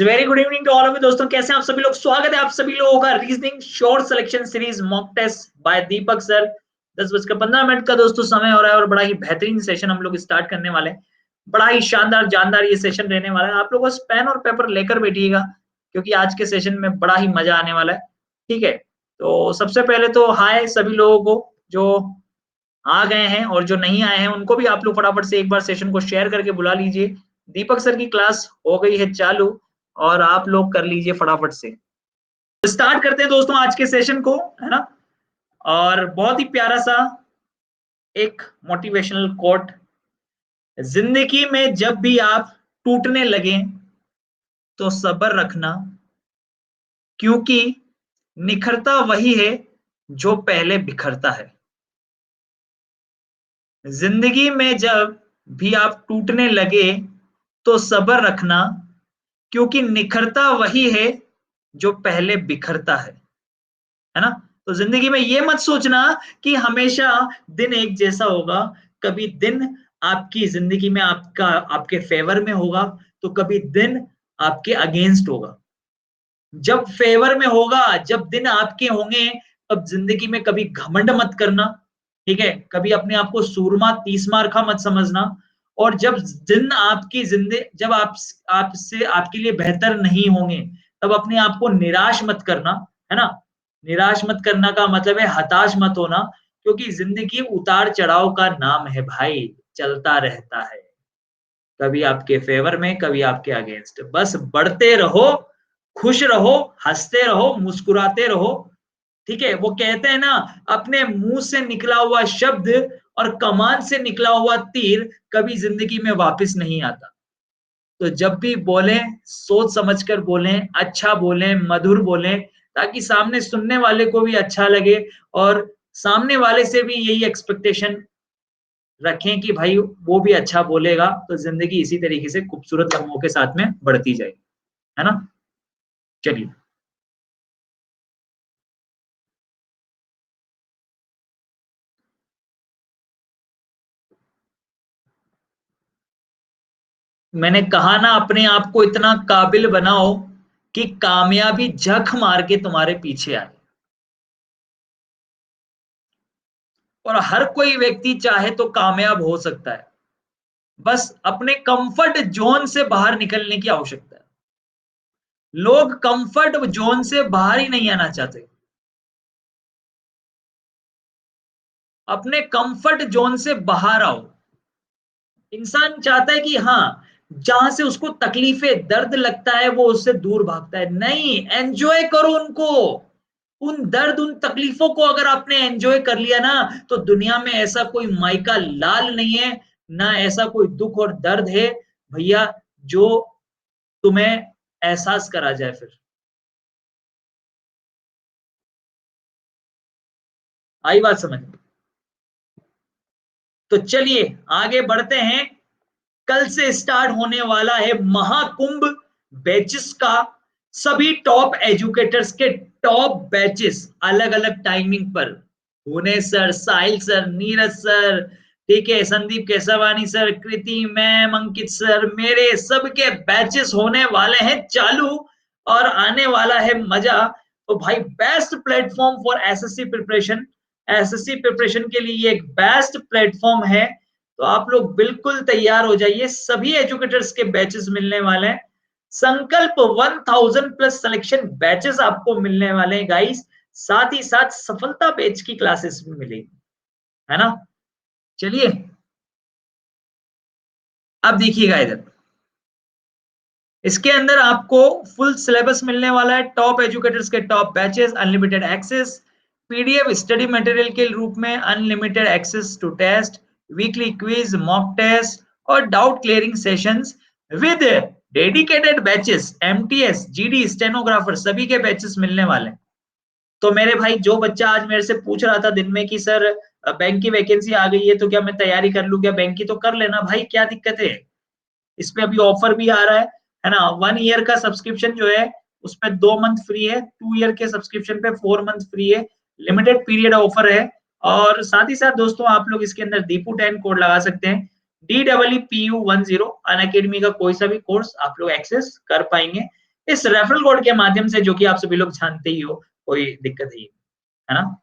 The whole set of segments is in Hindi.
Very good evening to all of you दोस्तों, कैसे हैं आप सभी लोग। स्वागत है आप सभी लोगों का reasoning short selection series mock test by Deepak sir. 10:15 का दोस्तों समय हो रहा है और बड़ा ही बेहतरीन सेशन हम लोग स्टार्ट करने वाले हैं। बड़ा ही शानदार जानदार ये सेशन रहने वाला है। आप लोग बस पेन और पेपर लेकर बैठिएगा क्योंकि आज के सेशन में बड़ा ही मजा आने वाला है। ठीक है, तो सबसे पहले तो हाय सभी लोगों को जो आ गए हैं और जो नहीं आए हैं उनको भी आप लोग फटाफट से एक बार सेशन को शेयर करके बुला लीजिए। दीपक सर की क्लास हो गई है चालू और आप लोग कर लीजिए फटाफट से। स्टार्ट करते हैं दोस्तों आज के सेशन को, है ना। और बहुत ही प्यारा सा एक मोटिवेशनल कोट, जिंदगी में जब भी आप टूटने लगे तो सब्र रखना, क्योंकि निखरता वही है जो पहले बिखरता है। जिंदगी में जब भी आप टूटने लगे तो सब्र रखना, क्योंकि निखरता वही है जो पहले बिखरता है ना। तो जिंदगी में ये मत सोचना कि हमेशा दिन एक जैसा होगा। कभी दिन आपकी जिंदगी में आपके फेवर में होगा तो कभी दिन आपके अगेंस्ट होगा। जब फेवर में होगा, जब दिन आपके होंगे, तब जिंदगी में कभी घमंड मत करना। ठीक है, कभी अपने आप को सूरमा तीसमारखा मत समझना। और जब दिन आपकी जिंदगी जब आपसे आपके लिए बेहतर नहीं होंगे तब अपने आप को निराश मत करना, है ना। निराश मत करना का मतलब है हताश मत होना, क्योंकि जिंदगी उतार चढ़ाव का नाम है भाई, चलता रहता है। कभी आपके फेवर में कभी आपके अगेंस्ट, बस बढ़ते रहो, खुश रहो, हंसते रहो, मुस्कुराते रहो। ठीक है, वो कहते हैं ना, अपने मुंह से निकला हुआ शब्द और कमान से निकला हुआ तीर कभी जिंदगी में वापस नहीं आता। तो जब भी बोले सोच समझकर बोलें, अच्छा बोलें, मधुर बोलें, ताकि सामने सुनने वाले को भी अच्छा लगे और सामने वाले से भी यही एक्सपेक्टेशन रखें कि भाई वो भी अच्छा बोलेगा, तो जिंदगी इसी तरीके से खूबसूरत लम्हों के साथ में बढ़ती जाएगी, है ना। चलिए, मैंने कहा ना, अपने आप को इतना काबिल बनाओ कि कामयाबी झक मार के तुम्हारे पीछे आए। और हर कोई व्यक्ति चाहे तो कामयाब हो सकता है, बस अपने कंफर्ट जोन से बाहर निकलने की आवश्यकता है। लोग कंफर्ट जोन से बाहर ही नहीं आना चाहते। अपने कंफर्ट जोन से बाहर आओ। इंसान चाहता है कि हाँ, जहां से उसको तकलीफें दर्द लगता है वो उससे दूर भागता है। नहीं, एंजॉय करो उनको। उन दर्द उन तकलीफों को अगर आपने एंजॉय कर लिया ना, तो दुनिया में ऐसा कोई मायका लाल नहीं है, ना ऐसा कोई दुख और दर्द है भैया जो तुम्हें एहसास करा जाए। फिर आई बात समझ में। तो चलिए आगे बढ़ते हैं। कल से स्टार्ट होने वाला है महाकुंभ बैचेस का। सभी टॉप एजुकेटर्स के टॉप बैचेस अलग अलग टाइमिंग पर। पुणे सर, साहिल सर, नीरज सर, ठीक है, संदीप केसवानी सर, कृति मैम, अंकित सर, मेरे सबके बैचेस होने वाले हैं चालू और आने वाला है मजा। तो भाई best platform for SSC preparation, SSC preparation के लिए ये एक बेस्ट प्लेटफॉर्म है। तो आप लोग बिल्कुल तैयार हो जाइए, सभी एजुकेटर्स के बैचेस मिलने वाले हैं। संकल्प 1000 प्लस सिलेक्शन बैचेस आपको मिलने वाले हैं गाइस। साथ ही साथ सफलता बैच की क्लासेस भी मिलेगी, है ना। चलिए अब देखिएगा इधर, इसके अंदर आपको फुल सिलेबस मिलने वाला है, टॉप एजुकेटर्स के top batches, unlimited access, PDF study material के रूप में unlimited access to test, weekly quiz, mock test और doubt clearing sessions with dedicated batches, MTS, GD, stenographer, सभी के बैचेस मिलने वाले हैं। तो मेरे भाई, जो बच्चा आज मेरे से पूछ रहा था दिन में कि सर बैंक की वैकेंसी आ गई है तो क्या मैं तैयारी कर लूं क्या बैंक की, तो कर लेना भाई, क्या दिक्कत है। इस पे अभी ऑफर भी आ रहा है ना। 1 ईयर का सब्सक्रिप्शन जो है उसमें 2 मंथ फ्री है, 2 ईयर के सब्सक्रिप्शन पे 4 मंथ फ्री है, लिमिटेड पीरियड ऑफर है। और साथ ही साथ दोस्तों आप लोग इसके अंदर दीपू10 कोड लगा सकते हैं, DEEPU10 अन अकेडमी का कोई सा भी कोर्स आप लोग एक्सेस कर पाएंगे। इस रेफरल कोड के माध्यम से, जो कि आप सभी लोग जानते ही हो, कोई दिक्कत नहीं है ना।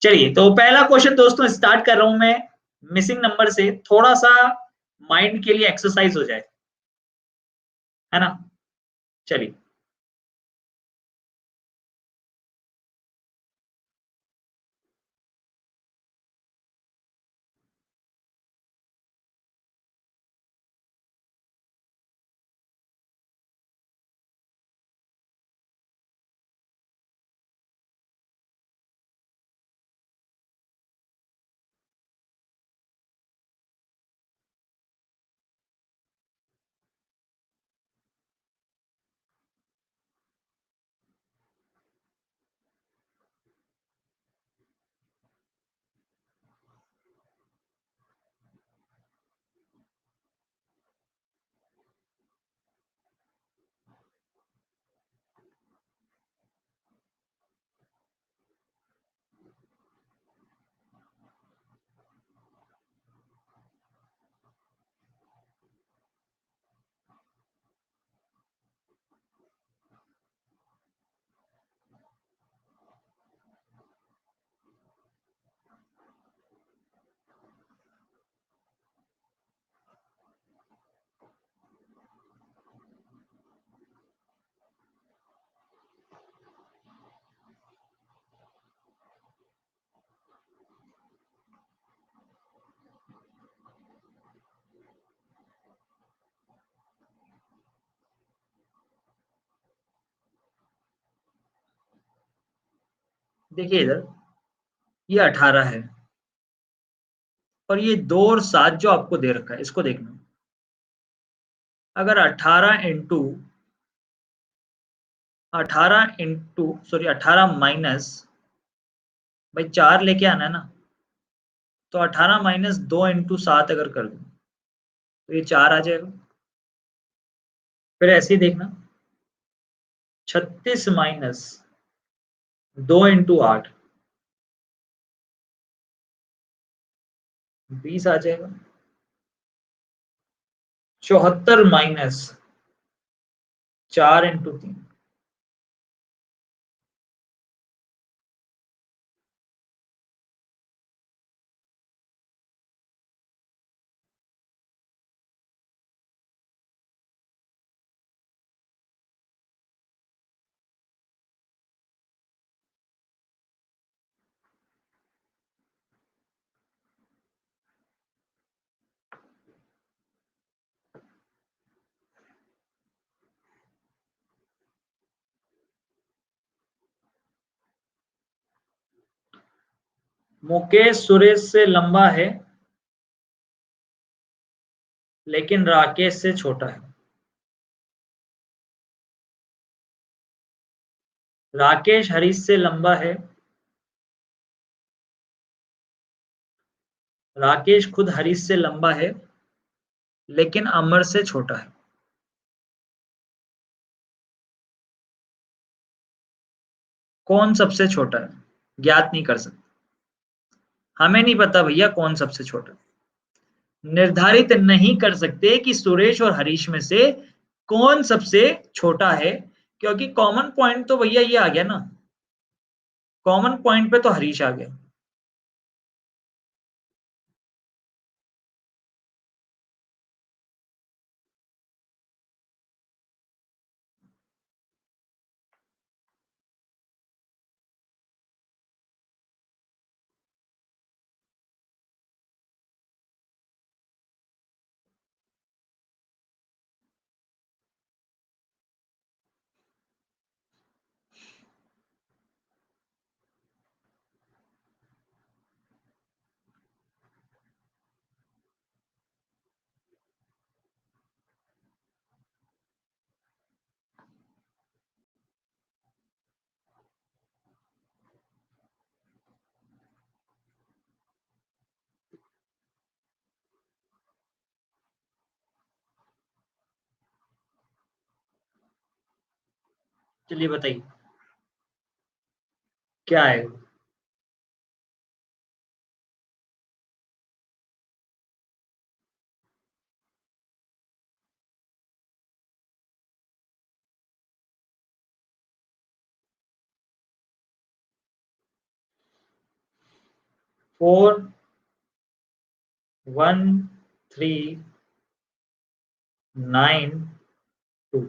चलिए, तो पहला क्वेश्चन दोस्तों स्टार्ट कर रहा हूं मैं मिसिंग नंबर से, थोड़ा सा माइंड के लिए एक्सरसाइज हो जाए, है ना। चलिए, देखिए इधर ये 18 है, और ये 2 और 7 जो आपको दे रखा है, इसको देखना। अगर 18 माइनस, भाई 4 लेके आना है ना, तो 18 माइनस 2 × 7 अगर कर दूं तो ये 4 आ जाएगा। फिर ऐसे ही देखना, 36 माइनस 2 × 8, 20 आ जाएगा। 74 माइनस 4 × 3, मुकेश सुरेश से लंबा है लेकिन राकेश से छोटा है। राकेश हरीश से लंबा है, राकेश खुद हरीश से लंबा है लेकिन अमर से छोटा है। कौन सबसे छोटा है, ज्ञात नहीं कर सकते। हमें नहीं पता भैया कौन सबसे छोटा है। निर्धारित नहीं कर सकते कि सुरेश और हरीश में से कौन सबसे छोटा है, क्योंकि कॉमन पॉइंट तो भैया ये आ गया ना, कॉमन पॉइंट पे तो हरीश आ गया। चलिए बताइए क्या है। 4 1 3 9 2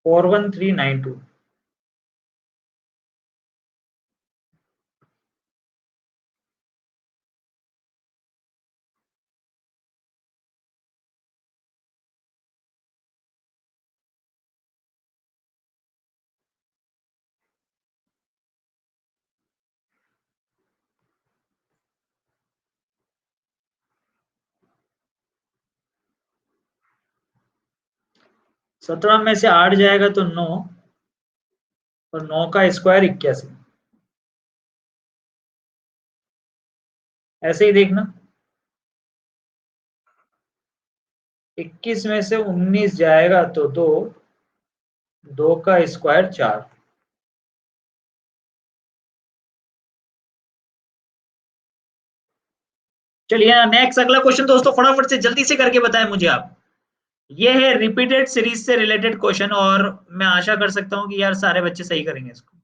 4 1 3 9 2। सत्रह में से 8 जाएगा तो 9, और 9 का स्क्वायर 81। ऐसे ही देखना, 21 में से 19 जाएगा तो 2, 2 का स्क्वायर 4। चलिए नेक्स्ट अगला क्वेश्चन दोस्तों, फटाफट से जल्दी से करके बताएं मुझे आप। ये है रिपीटेड सीरीज से रिलेटेड क्वेश्चन, और मैं आशा कर सकता हूं कि यार सारे बच्चे सही करेंगे इसको।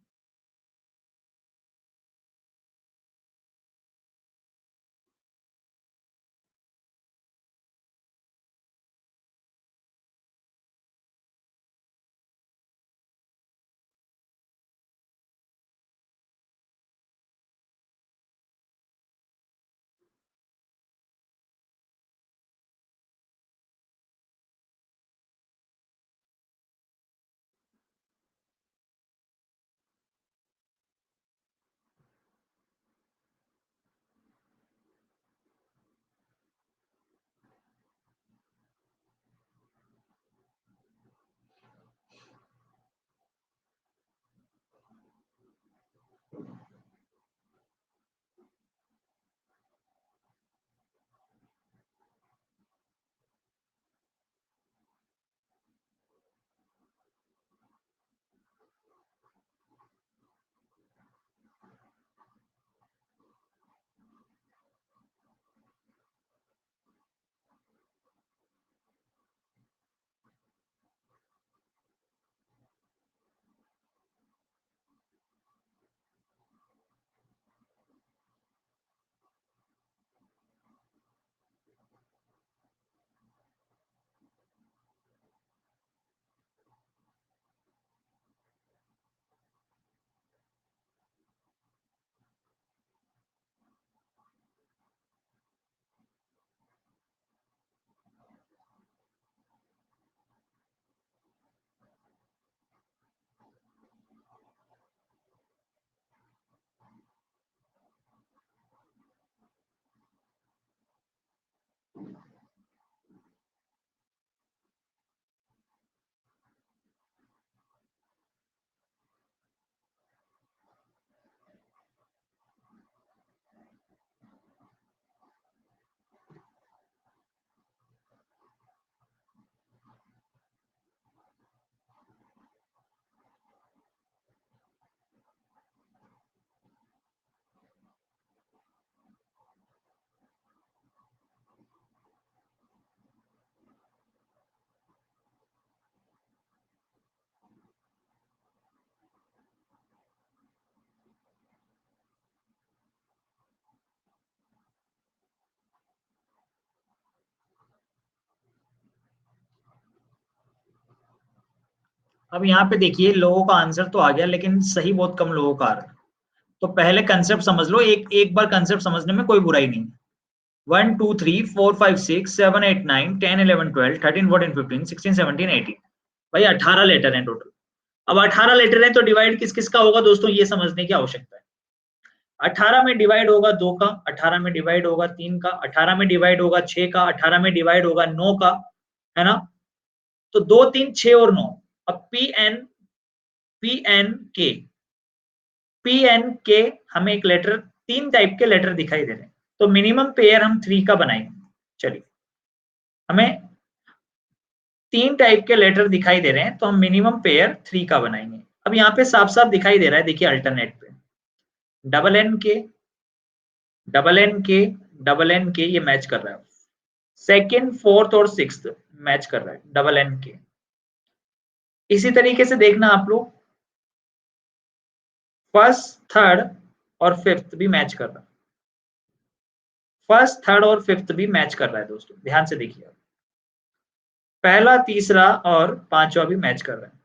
अब यहाँ पे देखिए, लोगों का आंसर तो आ गया, लेकिन सही बहुत कम लोगों का आ रहा है। तो पहले कंसेप्ट समझ लो, एक एक बार कंसेप्ट समझने में कोई बुराई नहीं। 1 2 3 4 5 6 7 8 9 10 11 12 13 14 15 16 17 18। भाई 18 लेटर हैं टोटल। अब 18 लेटर हैं तो डिवाइड किस किस का होगा दोस्तों, ये समझने की आवश्यकता है। 18 में डिवाइड होगा 2 का, 18 में डिवाइड होगा 3 का, 18 में डिवाइड होगा 6 का, 18 में डिवाइड होगा 9 का, है ना। तो 2 3 6 और 9। अब पी एन के हमें एक लेटर, 3 टाइप के लेटर दिखाई दे रहे हैं, तो मिनिमम पेयर हम 3 का बनाएंगे। चलिए, हमें 3 टाइप के लेटर दिखाई दे रहे हैं, तो हम मिनिमम पेयर 3 का बनाएंगे। अब यहाँ पे साफ साफ दिखाई दे रहा है, देखिए अल्टरनेट पे डबल एन के डबल एन के डबल एन के, ये मैच कर रहा है। सेकेंड फोर्थ और सिक्स्थ मैच कर रहा है डबल एन के। इसी तरीके से देखना आप लोग, फर्स्ट थर्ड और फिफ्थ भी मैच कर रहा है। फर्स्ट, थर्ड और फिफ्थ भी मैच कर रहा है दोस्तों, ध्यान से देखिए। पहला, तीसरा और पांचवा भी मैच कर रहा है।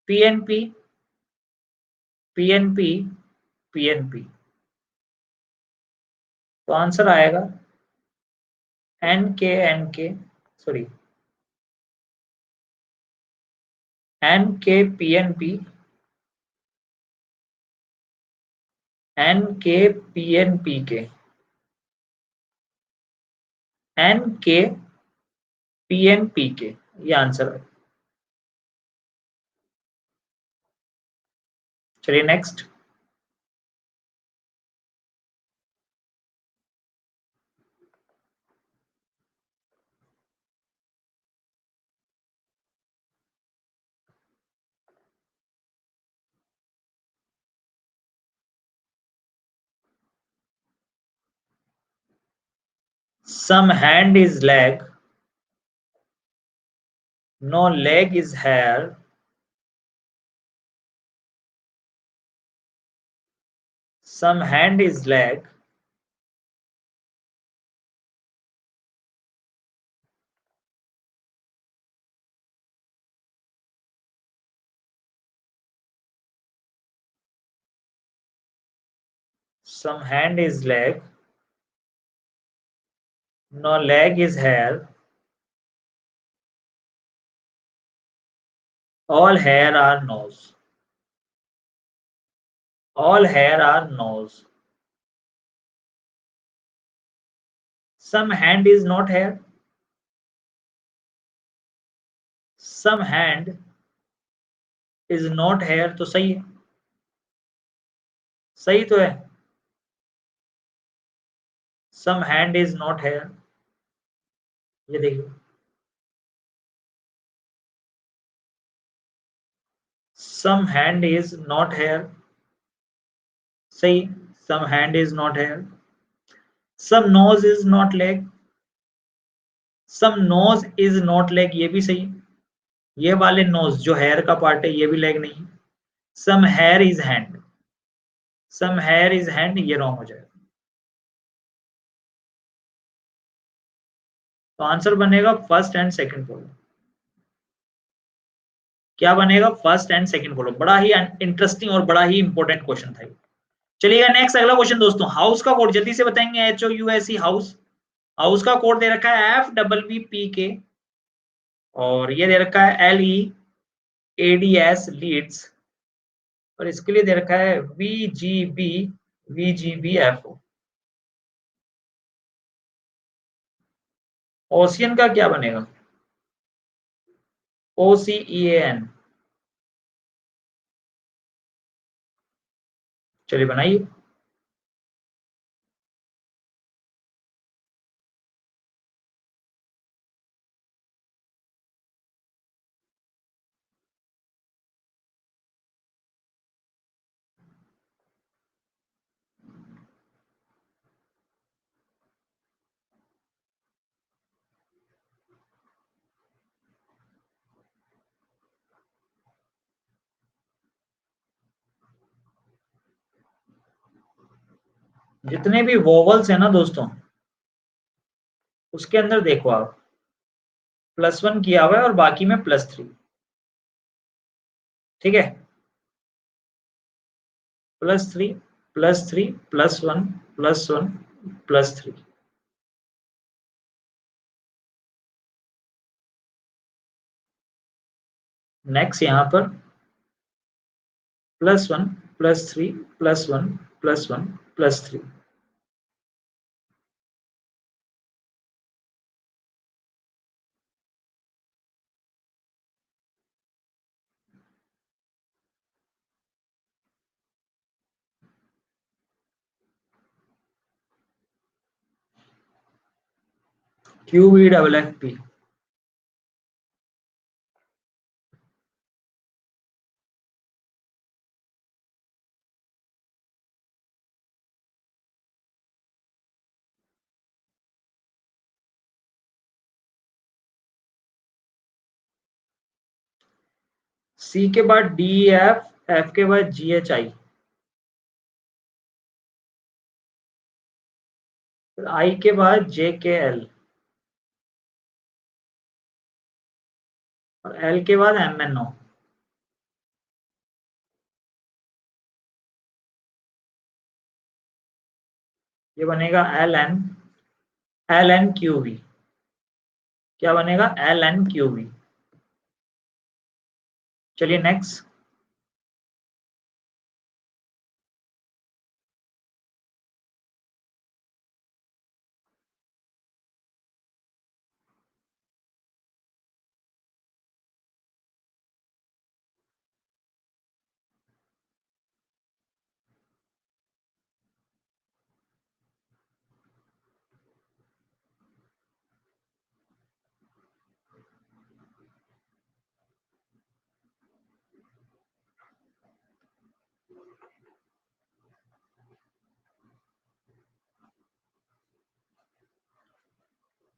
PNP, PNP, PNP. तो आंसर आएगा एन के सॉरी NKPNP, NKPNP के, NKPNP के, ये आंसर है। चलिए next. Some hand is leg, no leg is hair. Some hand is leg, some hand is leg, no leg is hair. All hair are nose. All hair are nose. Some hand is not hair. Some hand is not hair, तो सही है, सही तो है। Some hand is not hair, ये देखिए। Some hand is not hair, सही। Some hand is not hair. Some nose is not leg. Some nose is not leg, ये भी सही। ये वाले नोज जो हेयर का पार्ट है, ये भी लेग नहीं। Some hair is hand, some hair is hand, ये रॉन्ग हो जाएगा। तो आंसर बनेगा फर्स्ट एंड सेकंड फॉलो। क्या बनेगा? First and second follow. बड़ा ही इंटरेस्टिंग और बड़ा ही इंपॉर्टेंट क्वेश्चन था। चलिएगा नेक्स्ट, अगला क्वेश्चन दोस्तों। हाउस का कोड जल्दी से बताएंगे। HOUSE हाउस, हाउस का कोड दे रखा है FWPK, और ये दे रखा है LEADS लीड्स, और इसके लिए दे रखा है VGBFO। ओशियन का क्या बनेगा? OCEAN। चलिए बनाइए। जितने भी वोवल्स है ना दोस्तों, उसके अंदर देखो आप +1 किया हुआ है और बाकी में +3। ठीक है, +3, +3, +1, +1, +3। नेक्स्ट यहां पर +1, +3, +1, +1, +3। QVFFP। C के बाद DEF, F के बाद GHI। आई के बाद जे के एल और एल के बाद एम एन ओ। ये बनेगा एल एन क्यू वी। क्या बनेगा? L n q v. चलिए नेक्स्ट।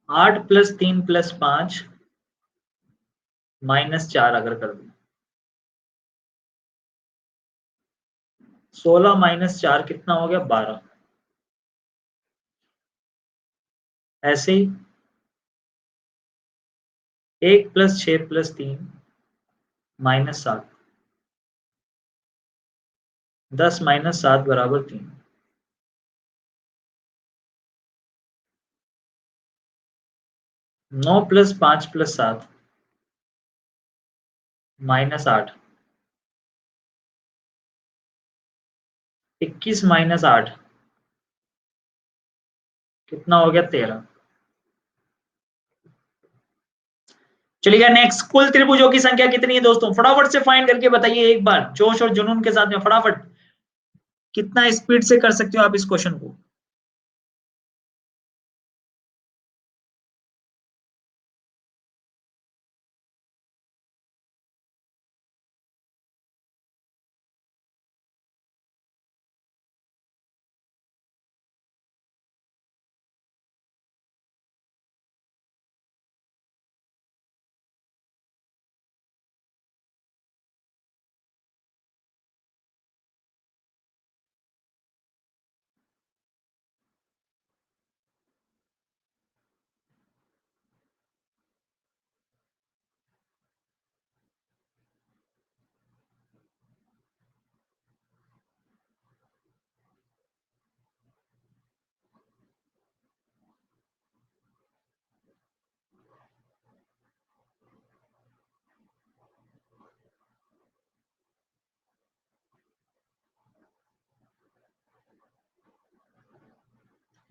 8 + 3 + 5 -4 अगर कर दो, 16 - 4 कितना हो गया? 12। ऐसे ही 1 + 6 + 3 -7। 10 - 7 = 3। 9 + 5 + 7 -8। 21 - 8 कितना हो गया? 13। चलिए नेक्स्ट। कुल त्रिभुजों की संख्या कितनी है दोस्तों? फटाफट से फाइंड करके बताइए एक बार, जोश और जुनून के साथ में फटाफट। कितना स्पीड से कर सकते हो आप इस क्वेश्चन को?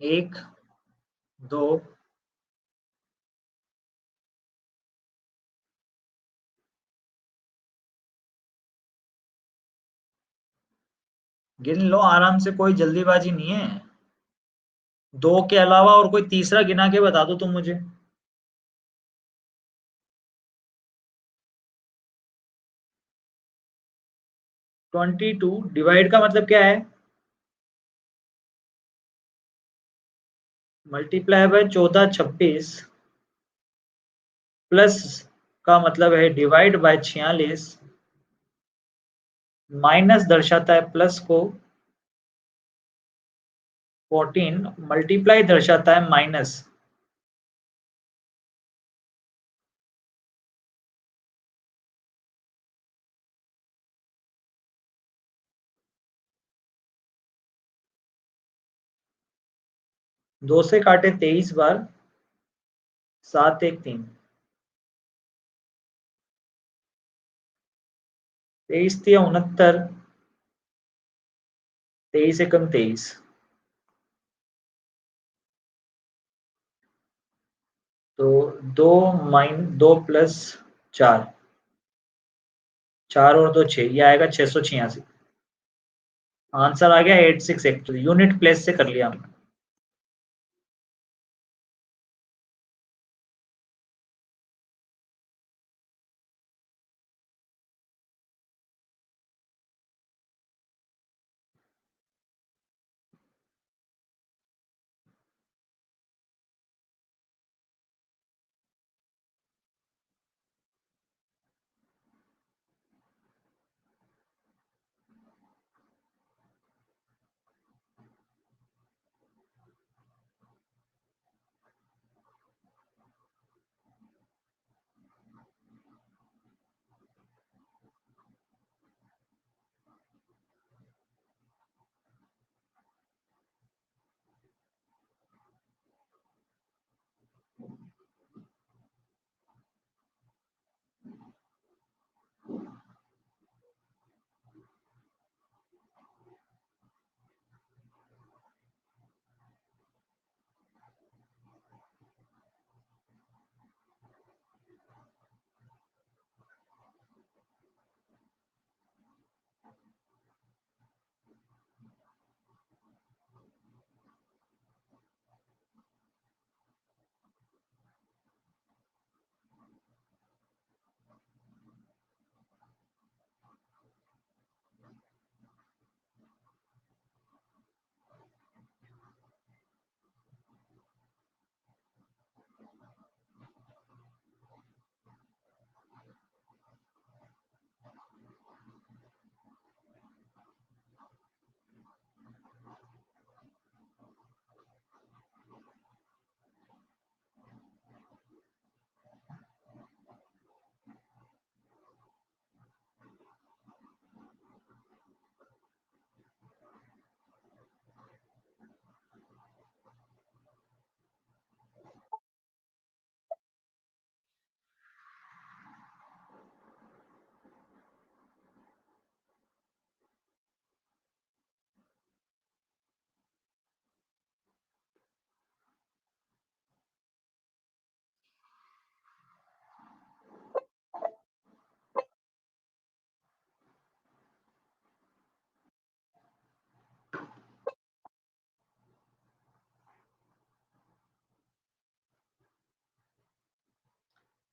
एक, दो, गिन लो आराम से, कोई जल्दीबाजी नहीं है। दो के अलावा और कोई तीसरा गिना के बता दो तुम मुझे। 22 डिवाइड का मतलब क्या है? मल्टीप्लाई बाय 14 26 प्लस का मतलब है डिवाइड बाय 46, माइनस दर्शाता है प्लस को, 14 मल्टीप्लाई दर्शाता है माइनस। दो से काटे 23 बार, 7 1 3। 23 3 69, 23 एकम 23। तो 2 - 2 + 4, 4 और 2 6, ये आएगा 686। आंसर आ गया 86 एक्चुअली, यूनिट प्लेस से कर लिया हमने।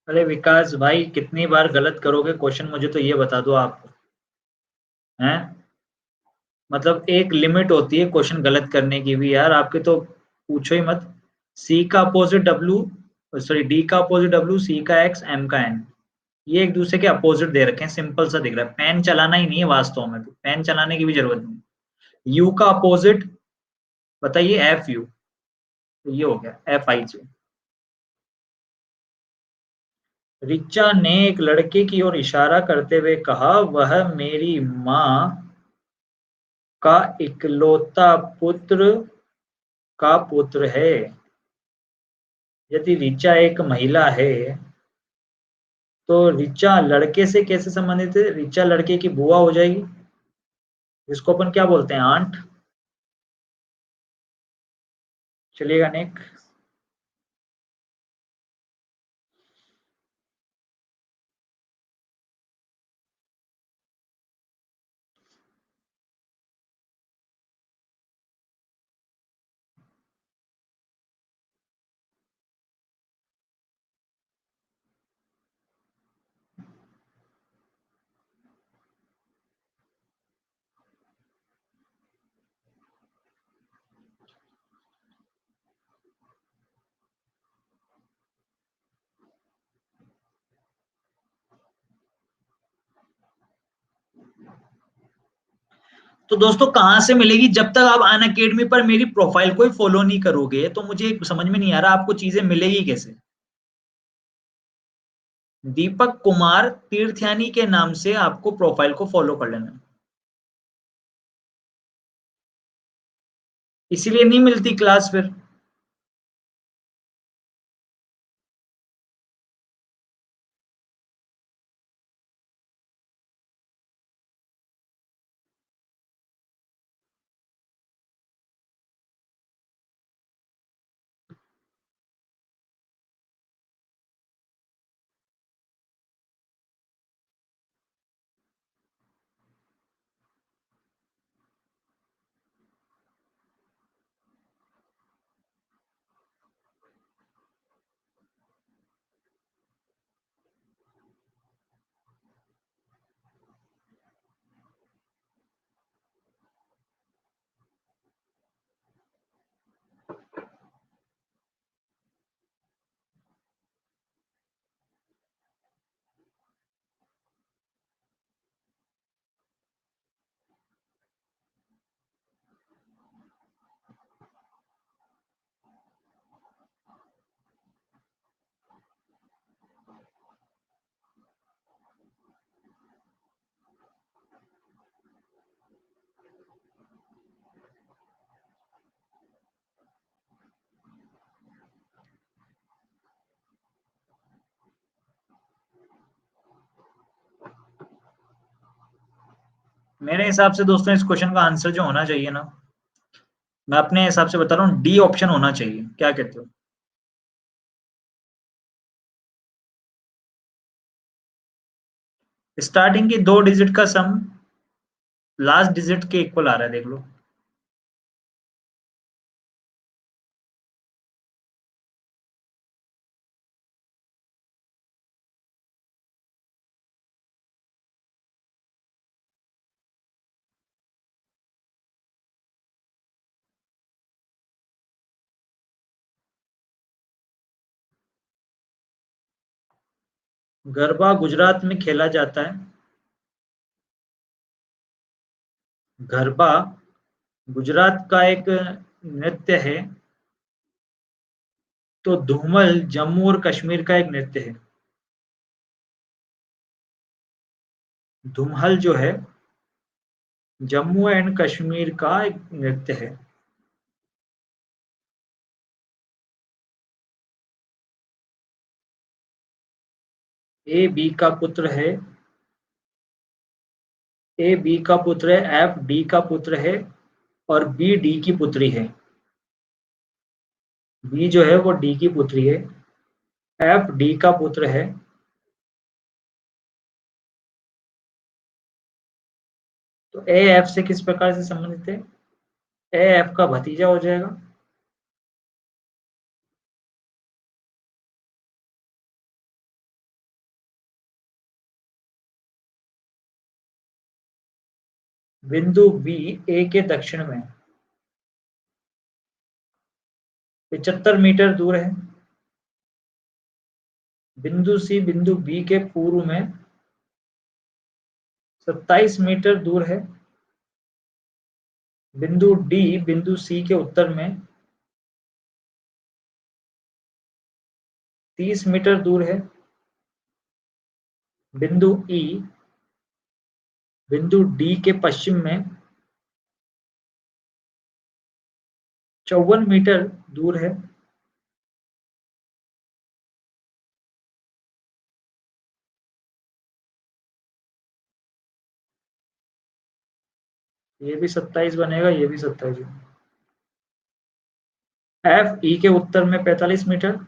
अरे विकास भाई, कितनी बार गलत करोगे क्वेश्चन, मुझे तो ये बता दो आप। हैं? मतलब एक लिमिट होती है क्वेश्चन गलत करने की भी यार, आपके तो पूछो ही मत। सी का अपोजिट डब्लू, सॉरी डी का अपोजिट डब्लू, सी का एक्स, एम का एन, ये एक दूसरे के अपोजिट दे रखे हैं, सिंपल सा दिख रहा है। पेन चलाना ही नहीं है वास्तव में, तो पेन चलाने की भी जरूरत नहीं। यू का अपोजिट बताइए, एफ यू, तो ये हो गया एफ आई जी। रिचा ने एक लड़के की ओर इशारा करते हुए कहा, वह मेरी माँ का इकलौता पुत्र का पुत्र है। यदि रिचा एक महिला है तो रिचा लड़के से कैसे संबंधित है? रिचा लड़के की बुआ हो जाएगी, जिसको अपन क्या बोलते हैं, आंट। चलिएगा नेक्स्ट। तो दोस्तों कहां से मिलेगी? जब तक आप अन अकेडमी पर मेरी प्रोफाइल को ही फॉलो नहीं करोगे तो मुझे समझ में नहीं आ रहा आपको चीजें मिलेगी कैसे। दीपक कुमार तीर्थयानी के नाम से आपको प्रोफाइल को फॉलो कर लेना है। इसीलिए नहीं मिलती क्लास फिर। मेरे हिसाब से दोस्तों इस क्वेश्चन का आंसर जो होना चाहिए ना, मैं अपने हिसाब से बता रहा हूँ, डी ऑप्शन होना चाहिए। क्या कहते हो? स्टार्टिंग की दो डिजिट का सम लास्ट डिजिट के इक्वल आ रहा है, देख लो। गरबा गुजरात में खेला जाता है। गरबा गुजरात का एक नृत्य है, तो धूमल जम्मू और कश्मीर का एक नृत्य है। धूमहल जो है जम्मू एंड कश्मीर का एक नृत्य है। ए बी का पुत्र है, ए बी का पुत्र है, एफ डी का पुत्र है, और बी डी की पुत्री है। बी जो है वो डी की पुत्री है, एफ डी का पुत्र है। तो ए एफ से किस प्रकार से संबंधित है? ए एफ का भतीजा हो जाएगा। बिंदु बी ए के दक्षिण में 75 मीटर दूर है। बिंदु सी बिंदु बी के पूर्व में 27 मीटर दूर है। बिंदु डी बिंदु सी के उत्तर में 30 मीटर दूर है। बिंदु ई बिंदु डी के पश्चिम में 54 मीटर दूर है। ये भी 27 बनेगा, ये भी 27। एफ ई के उत्तर में 45 मीटर।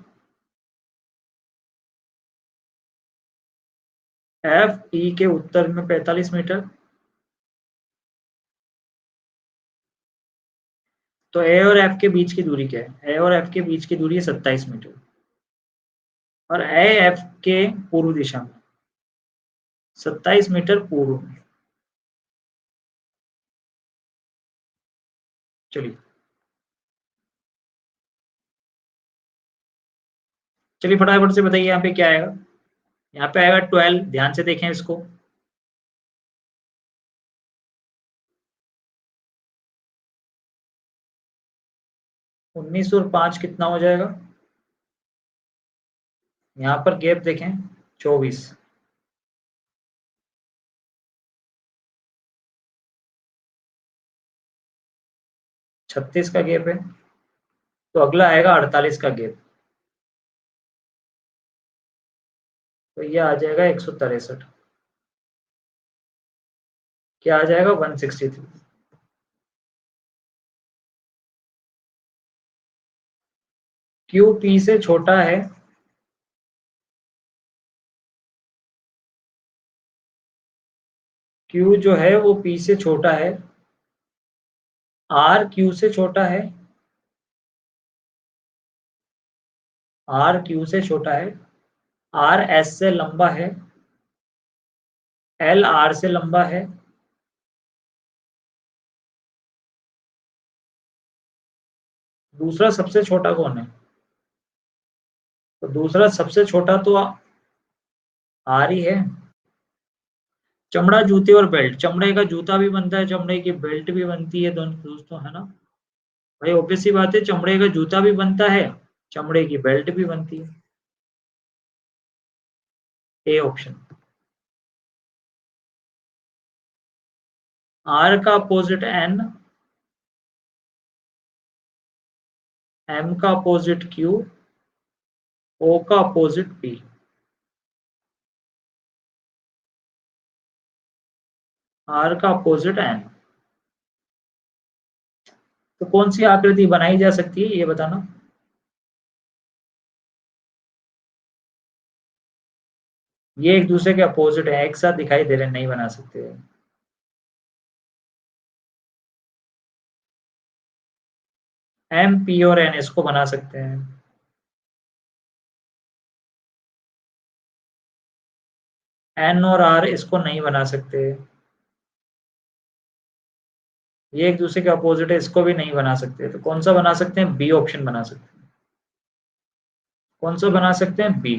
एफ ई के उत्तर में 45 मीटर। तो ए और एफ के बीच की दूरी क्या है? ए और एफ के बीच की दूरी है 27 मीटर। और ए एफ के पूर्व दिशा में 27 मीटर पूर्व में। चलिए चलिए फटाफट से बताइए यहाँ पे क्या आएगा। यहाँ पे आएगा 12। ध्यान से देखें इसको। 19 और 5 कितना हो जाएगा? यहाँ पर गैप देखें, 24। 36 का गैप है। तो अगला आएगा 48 का गैप। तो ये आ जाएगा 163। क्या आ जाएगा? 163। क्यू पी से छोटा है। क्यू जो है वो पी से छोटा है। आर क्यू से छोटा है। आर क्यू से छोटा है। आर एस से लंबा है। एल आर से लंबा है। दूसरा सबसे छोटा कौन है? तो दूसरा सबसे छोटा तो आर ही है। चमड़ा, जूते और बेल्ट। चमड़े का जूता भी बनता है, चमड़े की बेल्ट भी बनती है, दोनों दोस्तों, है ना? भाई ऑब्वियस सी बात है, चमड़े का जूता भी बनता है, चमड़े की बेल्ट भी बनती है। A option. आर का अपोजिट एन। एम का अपोजिट क्यू। ओ का अपोजिट पी। आर का अपोजिट एन। तो कौन सी आकृति बनाई जा सकती है ये बताना। ये एक दूसरे के अपोजिट है, एक साथ दिखाई दे रहे, नहीं बना सकते। एम पी और एन इसको बना सकते हैं। एन और आर इसको नहीं बना सकते। ये एक दूसरे के अपोजिट है, इसको भी नहीं बना सकते। तो कौन सा बना सकते हैं? बी ऑप्शन बना सकते हैं। कौन सा बना सकते हैं? B.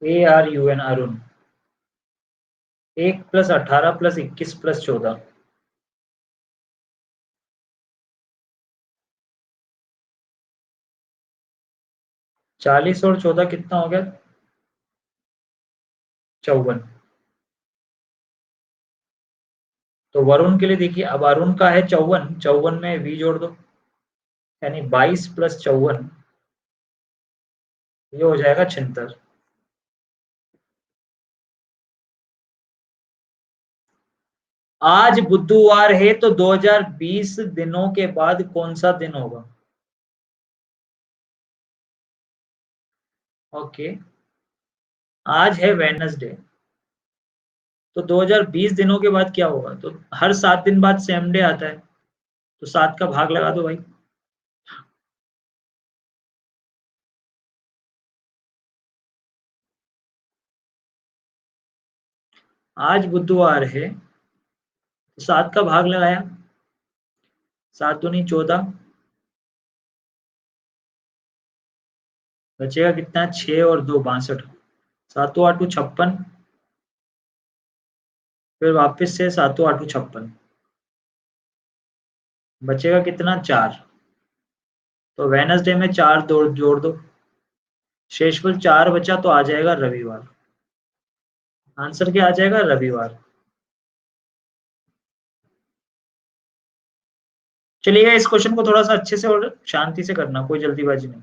A r u n, Arun. 1 + 18 + 21 + 14। 40 और 14 कितना हो गया? 54। तो वरुण के लिए देखिए, अब अरुण का है 54, 54 में वी जोड़ दो, यानी 22 + 54, ये हो जाएगा 76। आज बुधवार है, तो 2020 दिनों के बाद कौन सा दिन होगा? ओके। आज है वेडनेसडे, तो 2020 दिनों के बाद क्या होगा? तो हर 7 दिन बाद सेम डे आता है, तो 7 का भाग लगा दो भाई। आज बुधवार है, तो 7 का भाग लगाया, 7 दूनी 14, बचेगा कितना? 6 और 2 62, 7 8 56, फिर वापस से 7 8 56, बचेगा कितना? 4। तो वेनसडे में 4 जोड़ दो, शेषफल 4 बचा, तो आ जाएगा रविवार। आंसर क्या आ जाएगा? रविवार। चलिएगा, इस क्वेश्चन को थोड़ा सा अच्छे से और शांति से करना, कोई जल्दीबाजी नहीं।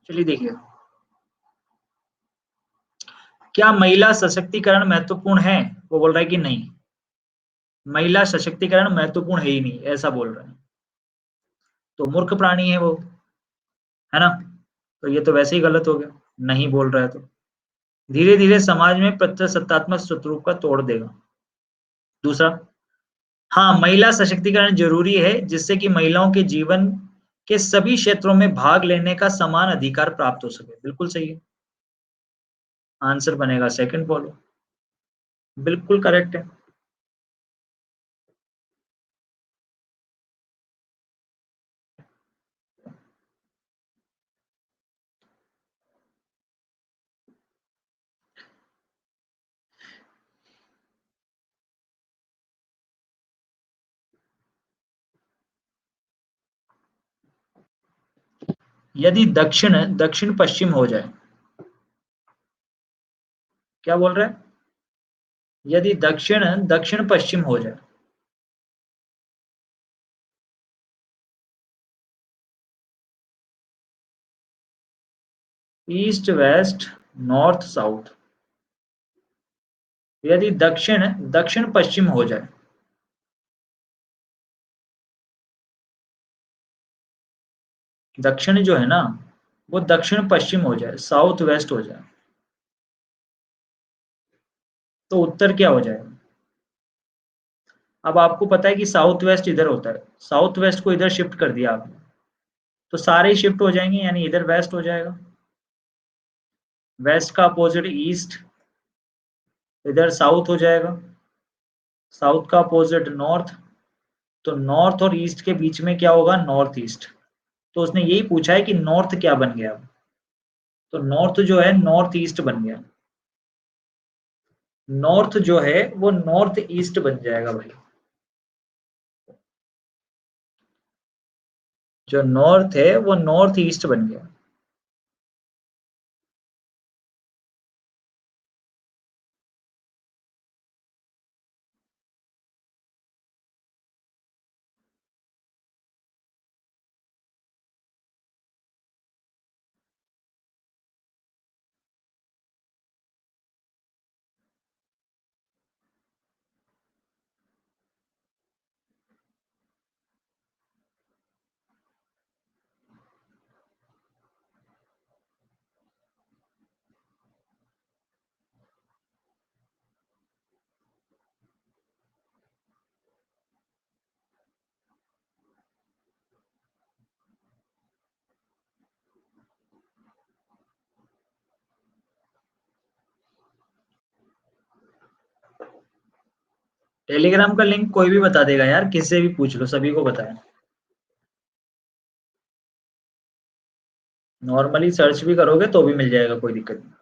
चलिए देखिए, क्या महिला सशक्तिकरण महत्वपूर्ण है? वो बोल रहा है कि नहीं, महिला सशक्तिकरण महत्वपूर्ण है ही नहीं, ऐसा बोल रहा है। तो मूर्ख प्राणी है वो, है ना? तो ये तो वैसे ही गलत हो गया, नहीं बोल रहा है तो। धीरे धीरे समाज में प्रजासत्तात्मक स्वरूप का तोड़ देगा। दूसरा, हाँ, महिला सशक्तिकरण जरूरी है जिससे कि महिलाओं के जीवन के सभी क्षेत्रों में भाग लेने का समान अधिकार प्राप्त हो सके। बिल्कुल सही है, आंसर बनेगा सेकंड फॉलो। बिल्कुल करेक्ट है। यदि दक्षिण दक्षिण पश्चिम हो जाए, क्या बोल रहा है? यदि दक्षिण दक्षिण पश्चिम हो जाए, ईस्ट वेस्ट नॉर्थ साउथ, यदि दक्षिण दक्षिण पश्चिम हो जाए, दक्षिण जो है ना, वो दक्षिण पश्चिम हो जाए, साउथ वेस्ट हो जाए, तो उत्तर क्या हो जाएगा? अब आपको पता है कि साउथ वेस्ट इधर होता है, साउथ वेस्ट को इधर शिफ्ट कर दिया आपने, तो सारे ही शिफ्ट हो जाएंगे, यानी इधर वेस्ट हो जाएगा। वेस्ट का अपोजिट ईस्ट, इधर साउथ हो जाएगा, साउथ का अपोजिट नॉर्थ, तो नॉर्थ और ईस्ट के बीच में क्या होगा, नॉर्थ ईस्ट। तो उसने यही पूछा है कि नॉर्थ क्या बन गया, तो नॉर्थ जो है नॉर्थ ईस्ट बन गया, नॉर्थ जो है वो नॉर्थ ईस्ट बन जाएगा भाई, जो नॉर्थ है वो नॉर्थ ईस्ट बन गया। टेलीग्राम का लिंक कोई भी बता देगा यार, किससे भी पूछ लो, सभी को बताया। नॉर्मली सर्च भी करोगे तो भी मिल जाएगा, कोई दिक्कत नहीं।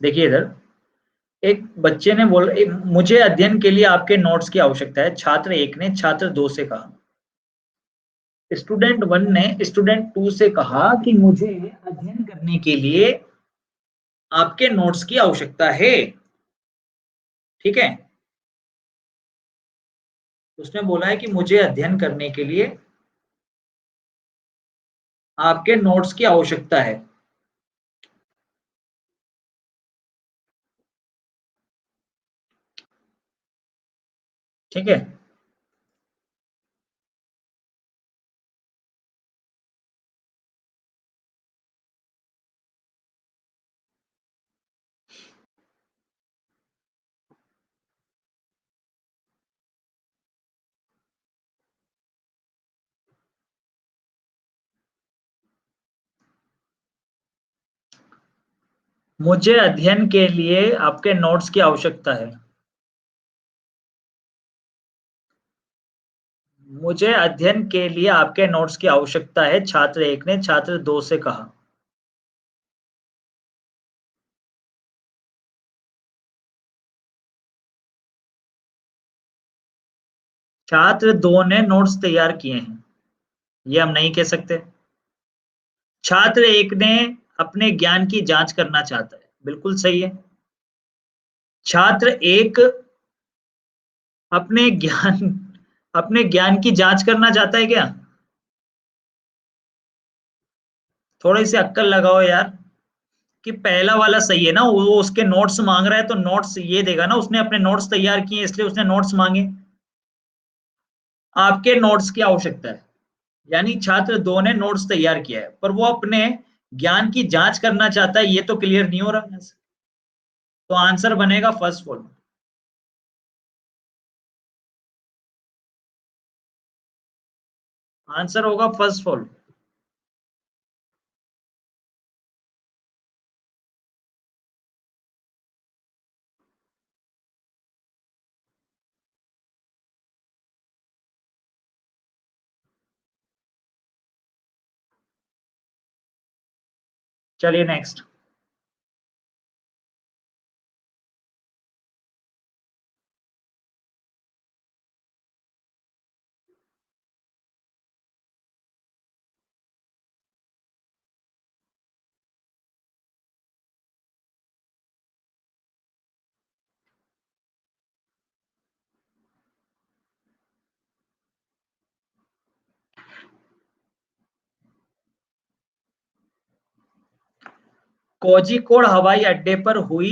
देखिए इधर एक बच्चे ने मुझे अध्ययन के लिए आपके नोट्स की आवश्यकता है, छात्र एक ने छात्र दो से कहा। स्टूडेंट वन ने स्टूडेंट टू से कहा कि मुझे अध्ययन करने के लिए आपके नोट्स की आवश्यकता है। ठीक है, उसने बोला है कि मुझे अध्ययन करने के लिए आपके नोट्स की आवश्यकता है। ठीक है, मुझे अध्ययन के लिए आपके नोट्स की आवश्यकता है। मुझे अध्ययन के लिए आपके नोट्स की आवश्यकता है, छात्र एक ने छात्र दो से कहा। छात्र दो ने नोट्स तैयार किए हैं, ये हम नहीं कह सकते। छात्र एक ने अपने ज्ञान की जांच करना चाहता है, बिल्कुल सही है। छात्र एक अपने ज्ञान अपने ज्ञान की जांच करना चाहता है क्या? थोड़ी सी अक्कल लगाओ यार, कि पहला वाला सही है ना, वो उसके नोट्स मांग रहा है तो नोट्स ये देगा ना, उसने अपने नोट्स तैयार किए इसलिए उसने नोट्स मांगे। आपके नोट्स की आवश्यकता है, यानी छात्र दो ने नोट्स तैयार किया है पर वो अपने ज्ञान की जांच करना चाहता है, ये तो क्लियर नहीं हो रहा। तो आंसर बनेगा फर्स्ट फॉल, आंसर होगा फर्स्ट फॉल। चलिए नेक्स्ट। कोझिकोड हवाई अड्डे पर हुई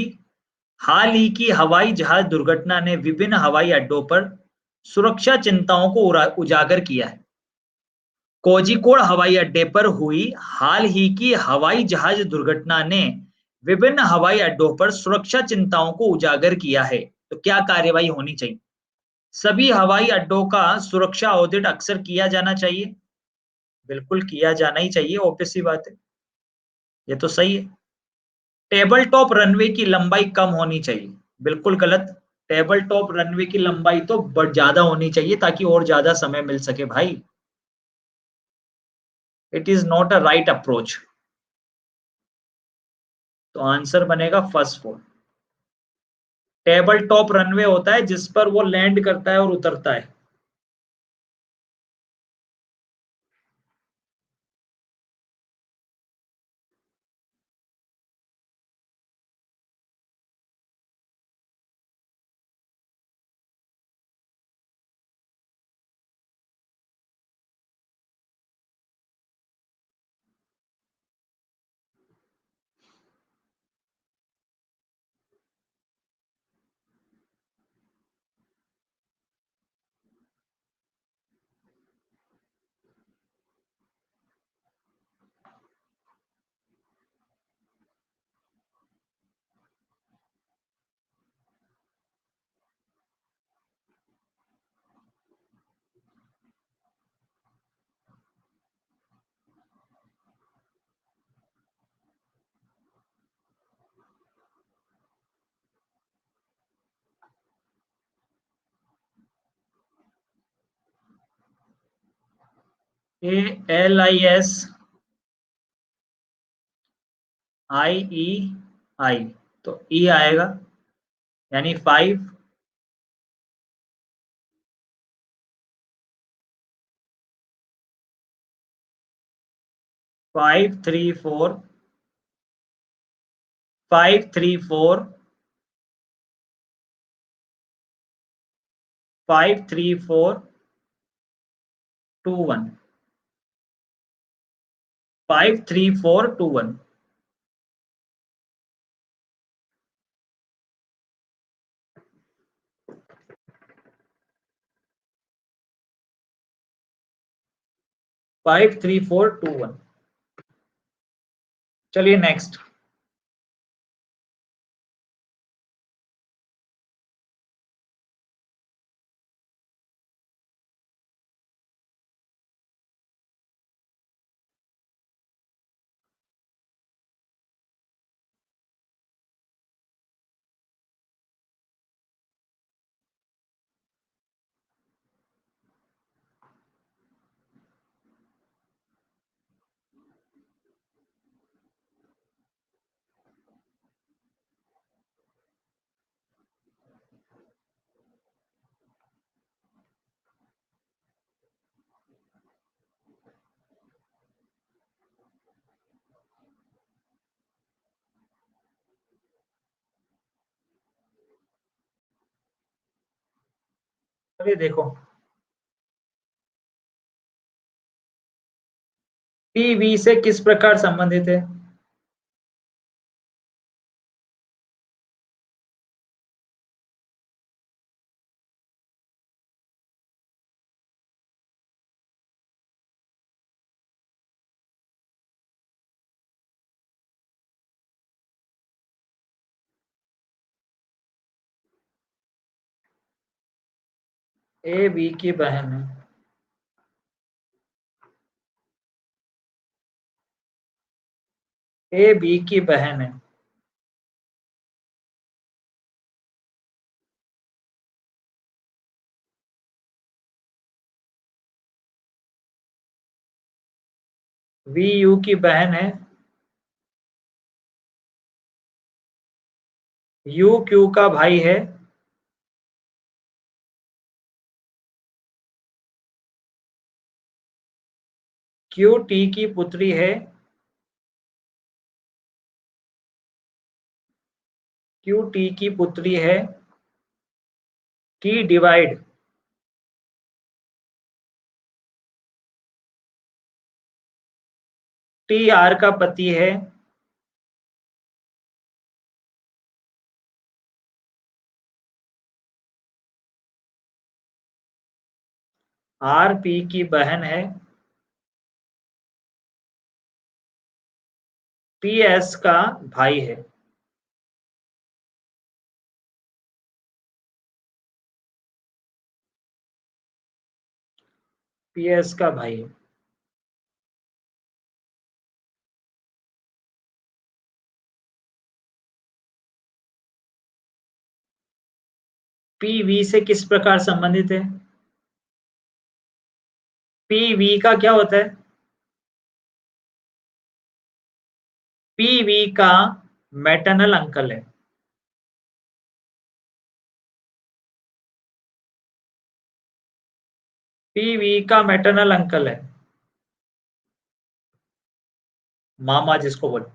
हाल ही की हवाई जहाज दुर्घटना ने विभिन्न हवाई अड्डों पर सुरक्षा चिंताओं को उजागर किया है। कोझिकोड हवाई अड्डे पर हुई हाल ही की हवाई जहाज दुर्घटना ने विभिन्न हवाई अड्डों पर सुरक्षा चिंताओं को उजागर किया है। तो क्या कार्यवाही होनी चाहिए? सभी हवाई अड्डों का सुरक्षा ऑडिट अक्सर किया जाना चाहिए। बिल्कुल किया जाना ही चाहिए, ऑब्वियस सी बात है, ये तो सही है। टेबल टॉप रनवे की लंबाई कम होनी चाहिए। बिल्कुल गलत। टेबल टॉप रनवे की लंबाई तो ज्यादा होनी चाहिए ताकि और ज्यादा समय मिल सके भाई। It is not a right approach. तो आंसर बनेगा first four. Table top runway होता है जिस पर वो लैंड करता है और उतरता है। ALISIEI, तो ई आएगा, यानी 5 5 3 4 5 3 4 5 3 4 2 1। 5 3 4 2 1। 5 3 4 2 1। चलिए नेक्स्ट। चलिए देखो, टीवी से किस प्रकार संबंधित है। ए बी की बहन है। ए बी की बहन है। वी यू की बहन है। यू क्यू का भाई है। क्यू टी की पुत्री है। क्यू टी की पुत्री है। T divide. टी आर का पति है। आर पी की बहन है। पी एस का भाई है। पीएस का भाई। पीवी से किस प्रकार संबंधित है? पीवी का क्या होता है? पीवी का मैटरनल अंकल है। पीवी का मैटरनल अंकल है, मामा जिसको बोल।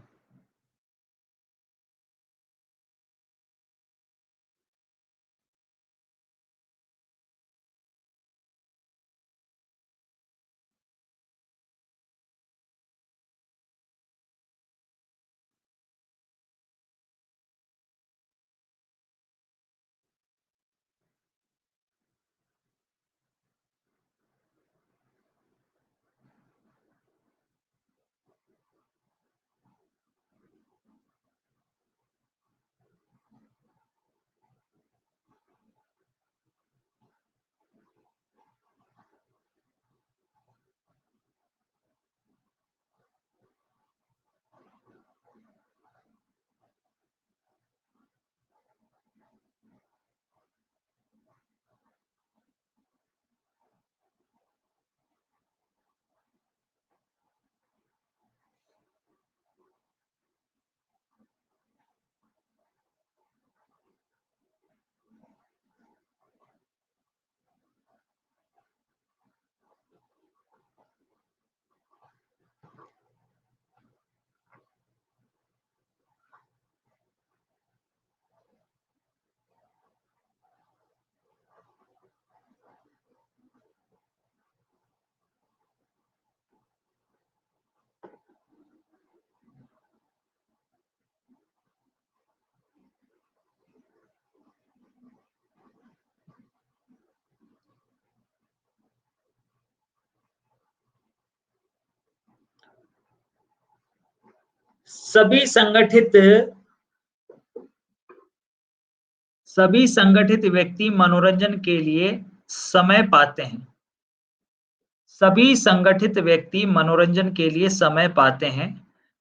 सभी संगठित व्यक्ति मनोरंजन के लिए समय पाते हैं। सभी संगठित व्यक्ति मनोरंजन के लिए समय पाते हैं।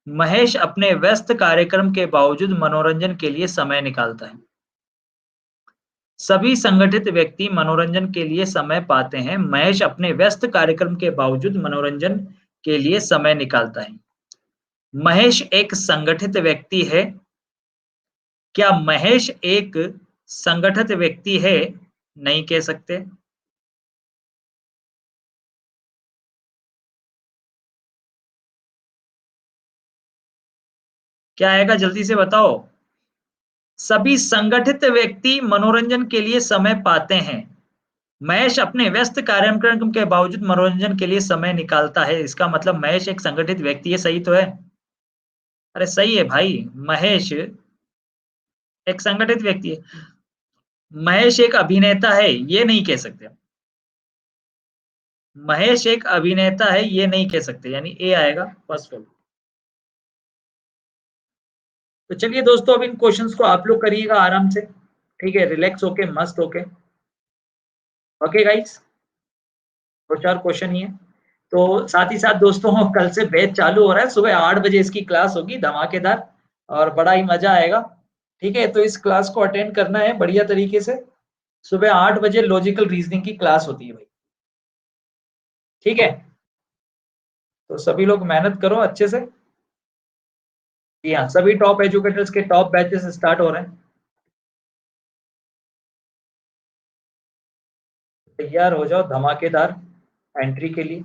महेश अपने व्यस्त कार्यक्रम के बावजूद मनोरंजन के लिए समय निकालता है। सभी संगठित व्यक्ति मनोरंजन के लिए समय पाते हैं। महेश अपने व्यस्त कार्यक्रम के बावजूद मनोरंजन के लिए समय निकालता है। महेश एक संगठित व्यक्ति है। क्या महेश एक संगठित व्यक्ति है? नहीं कह सकते। क्या आएगा जल्दी से बताओ। सभी संगठित व्यक्ति मनोरंजन के लिए समय पाते हैं। महेश अपने व्यस्त कार्यक्रम के बावजूद मनोरंजन के लिए समय निकालता है। इसका मतलब महेश एक संगठित व्यक्ति है। सही तो है? अरे सही है भाई, महेश एक संगठित व्यक्ति है। महेश एक अभिनेता है, ये नहीं कह सकते। महेश एक अभिनेता है, ये नहीं कह सकते, यानी ए आएगा फर्स्ट ऑफ। तो चलिए दोस्तों, अब इन क्वेश्चंस को आप लोग करिएगा आराम से, ठीक है, रिलैक्स होके, मस्त होके। ओके गाइस, दो चार क्वेश्चन ही है। तो साथ ही साथ दोस्तों, कल से बैच चालू हो रहा है, सुबह 8 बजे इसकी क्लास होगी धमाकेदार, और बड़ा ही मजा आएगा। ठीक है, तो इस क्लास को अटेंड करना है बढ़िया तरीके से। सुबह 8 बजे लॉजिकल रीजनिंग की क्लास होती है भाई। ठीक है, तो सभी लोग मेहनत करो अच्छे से। जी हाँ, सभी टॉप एजुकेटर्स के टॉप बैचेस स्टार्ट हो रहे हैं। तैयार हो जाओ धमाकेदार एंट्री के लिए।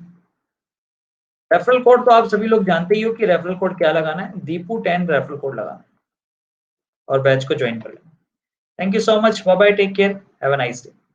रेफरल कोड तो आप सभी लोग जानते ही हो कि रेफरल कोड क्या लगाना है, दीपू10 रेफरल कोड लगाना है और बैच को ज्वाइन कर लेना। Thank you so much, bye bye, take care, have a nice day.